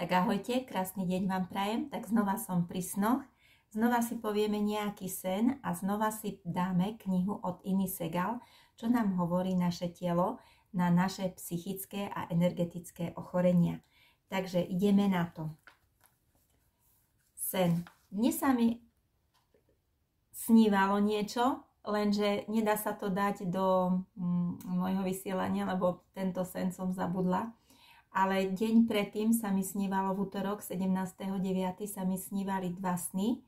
Tak ahojte, krásny deň vám prajem. Tak znova som pri snoch. Znova si povieme nejaký sen a znova si dáme knihu od Iny Segal, čo nám hovorí naše telo na naše psychické a energetické ochorenia. Takže ideme na to. Sen. Dnes sa mi snívalo niečo, lenže nedá sa to dať do môjho vysielania, lebo tento sen som zabudla. Ale deň predtým sa mi snívalo v útorok 17.9. sa mi snívali 2 sny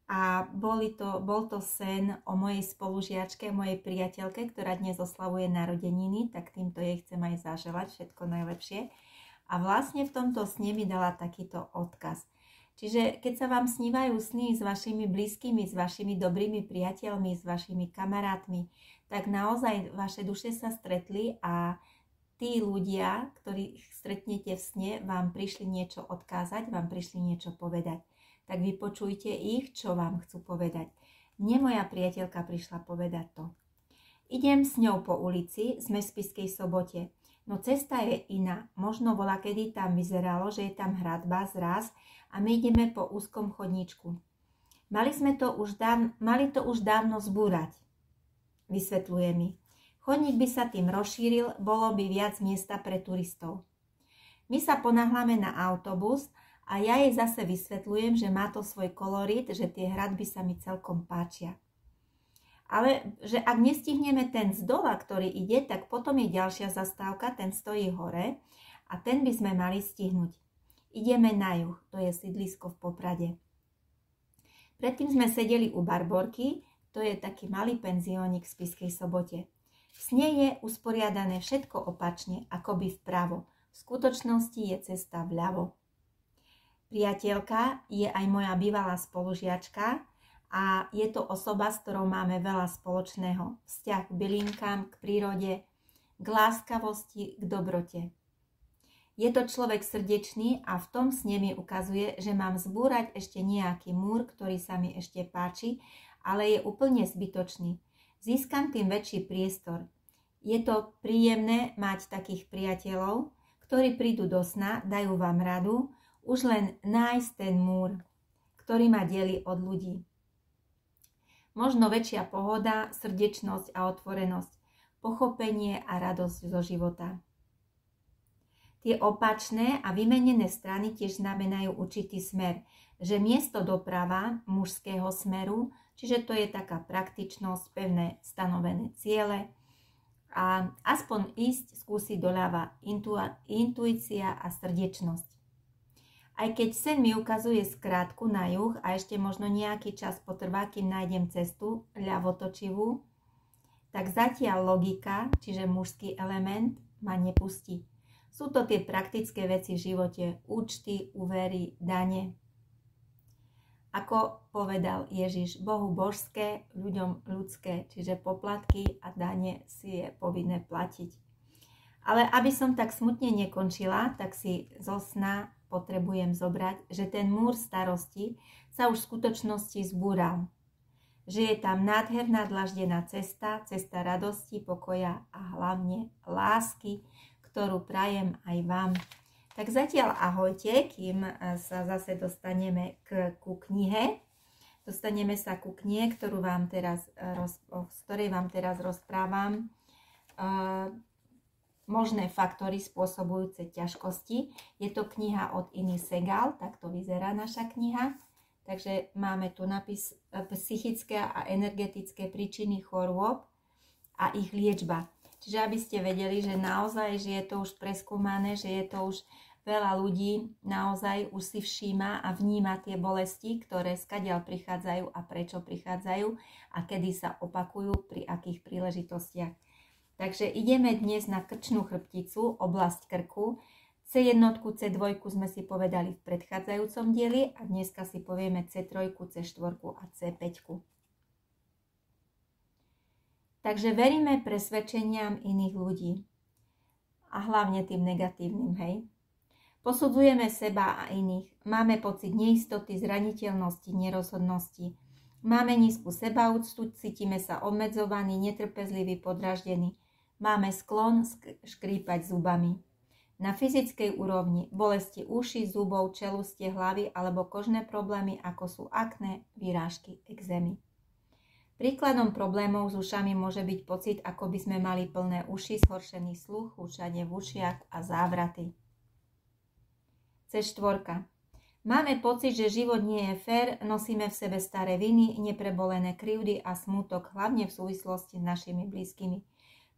a bol to sen o mojej spolužiačke, mojej priateľke, ktorá dnes oslavuje narodeniny, tak týmto jej chcem aj zaželať všetko najlepšie. A vlastne v tomto sne mi dala takýto odkaz. Čiže keď sa vám snívajú sny s vašimi blízkymi, s vašimi dobrými priateľmi, s vašimi kamarátmi, tak naozaj vaše duše sa stretli a tí ľudia, ktorých stretnete v sne, vám prišli niečo odkázať, vám prišli niečo povedať. Tak vypočujte ich, čo vám chcú povedať. Mne moja priateľka prišla povedať to. Idem s ňou po ulici, sme v Spišskej Sobote. No cesta je iná. Možno volakedy tam vyzeralo, že je tam hradba, zraz a my ideme po úzkom chodníčku. Mali to už dávno zbúrať, vysvetľuje mi. Chodník by sa tým rozšíril, bolo by viac miesta pre turistov. My sa ponáhľame na autobus a ja jej zase vysvetľujem, že má to svoj kolorit, že tie hradby sa mi celkom páčia. Ale že ak nestihneme ten z dola, ktorý ide, tak potom je ďalšia zastávka, ten stojí hore a ten by sme mali stihnúť. Ideme na juh, to je sídlisko v Poprade. Predtým sme sedeli u Barborky, to je taký malý penziónik v Spišskej Sobote. V sne je usporiadané všetko opačne, akoby vpravo. V skutočnosti je cesta vľavo. Priateľka je aj moja bývalá spolužiačka a je to osoba, s ktorou máme veľa spoločného. Vzťah k bylinkám, k prírode, k láskavosti, k dobrote. Je to človek srdečný a v tom sne mi ukazuje, že mám zbúrať ešte nejaký múr, ktorý sa mi ešte páči, ale je úplne zbytočný. Získam tým väčší priestor. Je to príjemné mať takých priateľov, ktorí prídu do sna, dajú vám radu, už len nájsť ten múr, ktorý ma delí od ľudí. Možno väčšia pohoda, srdečnosť a otvorenosť, pochopenie a radosť zo života. Tie opačné a vymenené strany tiež znamenajú určitý smer, že miesto doprava mužského smeru, čiže to je taká praktičnosť, pevné stanovené ciele a aspoň ísť, skúsiť doľava, intuícia a srdečnosť. Aj keď sen mi ukazuje skrátku na juh a ešte možno nejaký čas potrvá, kým nájdem cestu ľavotočivú, tak zatiaľ logika, čiže mužský element, ma nepustí. Sú to tie praktické veci v živote, účty, úvery, dane. Ako povedal Ježiš, Bohu božské, ľuďom ľudské, čiže poplatky a dane si je povinné platiť. Ale aby som tak smutne nekončila, tak si zo sna potrebujem zobrať, že ten múr starosti sa už v skutočnosti zbúral. Že je tam nádherná dlaždená cesta, cesta radosti, pokoja a hlavne lásky, ktorú prajem aj vám. Tak zatiaľ ahojte, kým sa zase dostaneme ku knihe. Dostaneme sa ku knihe, z ktorej vám teraz rozprávam. Možné faktory spôsobujúce ťažkosti. Je to kniha od Iny Segal, takto vyzerá naša kniha. Takže máme tu napis psychické a energetické príčiny chorôb a ich liečba. Čiže aby ste vedeli, že naozaj, že je to už preskúmané, že je to už veľa ľudí naozaj už si všíma a vníma tie bolesti, ktoré skadiaľ prichádzajú a prečo prichádzajú a kedy sa opakujú, pri akých príležitostiach. Takže ideme dnes na krčnú chrbticu, oblasť krku. C1, C2 sme si povedali v predchádzajúcom dieli a dneska si povieme C3, C4 a C5. Takže veríme presvedčeniam iných ľudí a hlavne tým negatívnym, hej. Posudzujeme seba a iných, máme pocit neistoty, zraniteľnosti, nerozhodnosti, máme nízku sebaúctu, cítime sa obmedzovaní, netrpezliví, podráždení, máme sklon škrípať zubami. Na fyzickej úrovni bolesti uší, zubov, čelustie, hlavy alebo kožné problémy, ako sú akné, vyrážky, ekzémy. Príkladom problémov s ušami môže byť pocit, ako by sme mali plné uši, zhoršený sluch, hučanie v ušiach a závraty. C4. Máme pocit, že život nie je fér, nosíme v sebe staré viny, neprebolené krivdy a smútok, hlavne v súvislosti s našimi blízkymi.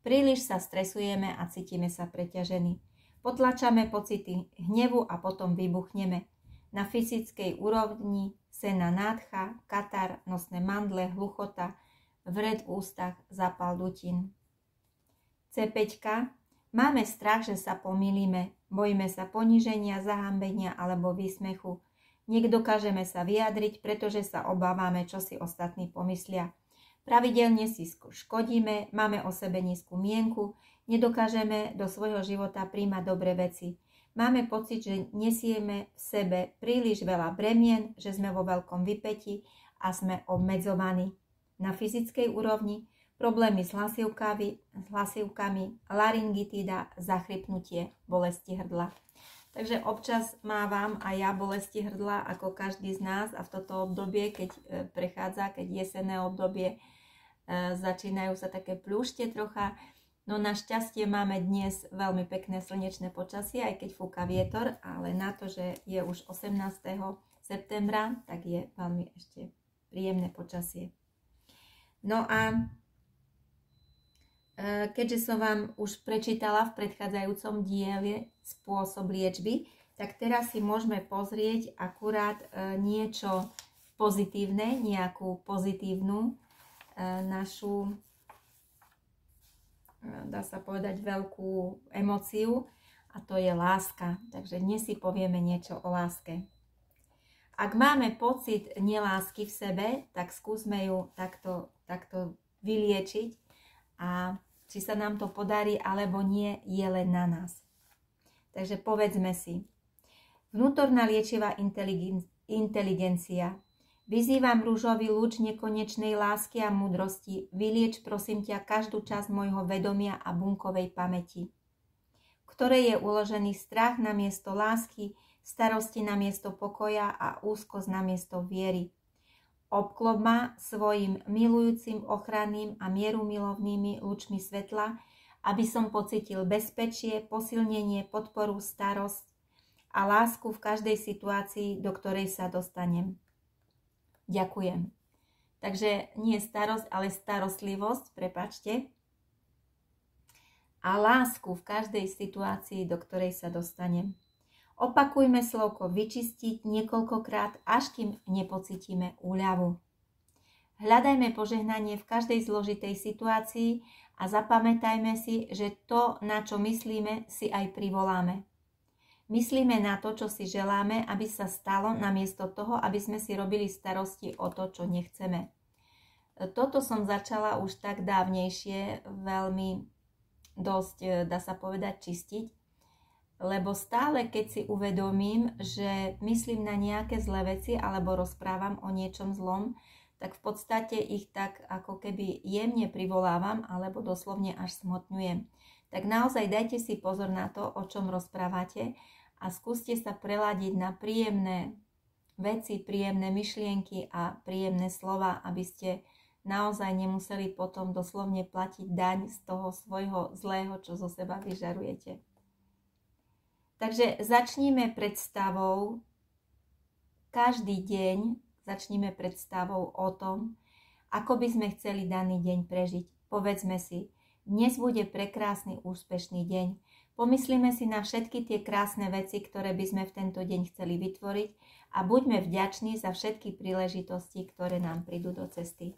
Príliš sa stresujeme a cítime sa preťažení. Potlačame pocity hnevu a potom vybuchneme. Na fyzickej úrovni sena nádcha, katar, nosné mandle, hluchota, vred v ústach, zápal dutín. C5. Máme strach, že sa pomýlime. Bojíme sa poníženia, zahambenia alebo výsmechu. Nedokážeme sa vyjadriť, pretože sa obávame, čo si ostatní pomyslia. Pravidelne si škodíme, máme o sebe nízku mienku, nedokážeme do svojho života príjmať dobré veci. Máme pocit, že nesieme v sebe príliš veľa bremien, že sme vo veľkom vypätí a sme obmedzovaní. Na fyzickej úrovni problémy s hlasivkami, laryngitída, zachrypnutie, bolesti hrdla. Takže občas mávam aj ja bolesti hrdla, ako každý z nás, a v toto obdobie, keď prechádza, keď jesenné obdobie, začínajú sa také plúšte trocha. No našťastie máme dnes veľmi pekné slnečné počasie, aj keď fúka vietor, ale na to, že je už 18. septembra, tak je veľmi ešte príjemné počasie. No a keďže som vám už prečítala v predchádzajúcom diele spôsob liečby, tak teraz si môžeme pozrieť akurát niečo pozitívne, nejakú pozitívnu našu, dá sa povedať, veľkú emóciu, a to je láska. Takže dnes si povieme niečo o láske. Ak máme pocit nelásky v sebe, tak skúsme ju takto vyliečiť, a či sa nám to podarí alebo nie, je len na nás. Takže povedzme si: vnútorná liečivá inteligencia. Vyzývam rúžový lúč nekonečnej lásky a múdrosti. Vylieč, prosím ťa, každú časť môjho vedomia a bunkovej pamäti, v ktorej je uložený strach namiesto lásky, starosti namiesto pokoja a úzkosť namiesto viery. Obklop ma svojim milujúcim, ochranným a mierumilovnými lúčmi svetla, aby som pocitil bezpečie, posilnenie, podporu, starosť a lásku v každej situácii, do ktorej sa dostanem. Ďakujem. Takže nie starosť, ale starostlivosť, prepáčte. A lásku v každej situácii, do ktorej sa dostanem. Opakujme slovko vyčistiť niekoľkokrát, až kým nepocítime úľavu. Hľadajme požehnanie v každej zložitej situácii a zapamätajme si, že to, na čo myslíme, si aj privoláme. Myslíme na to, čo si želáme, aby sa stalo, namiesto toho, aby sme si robili starosti o to, čo nechceme. Toto som začala už tak dávnejšie veľmi dosť, dá sa povedať, čistiť, lebo stále, keď si uvedomím, že myslím na nejaké zlé veci alebo rozprávam o niečom zlom, tak v podstate ich tak ako keby jemne privolávam alebo doslovne až smotňujem. Tak naozaj dajte si pozor na to, o čom rozprávate, a skúste sa preladiť na príjemné veci, príjemné myšlienky a príjemné slova, aby ste naozaj nemuseli potom doslovne platiť daň z toho svojho zlého, čo zo seba vyžarujete. Takže začníme predstavou, každý deň začníme predstavou o tom, ako by sme chceli daný deň prežiť. Povedzme si: dnes bude prekrásny, úspešný deň. Pomyslíme si na všetky tie krásne veci, ktoré by sme v tento deň chceli vytvoriť, a buďme vďační za všetky príležitosti, ktoré nám prídu do cesty.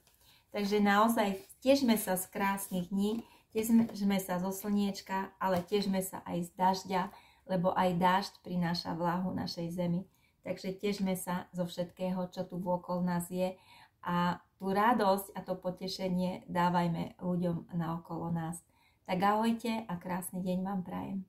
Takže naozaj tešme sa z krásnych dní, tešme sa zo slniečka, ale tešme sa aj z dažďa, lebo aj dážď prináša vláhu našej zemi. Takže tešme sa zo všetkého, čo tu vôkol nás je, a tú radosť a to potešenie dávajme ľuďom naokolo nás. Tak ahojte a krásny deň vám prajem.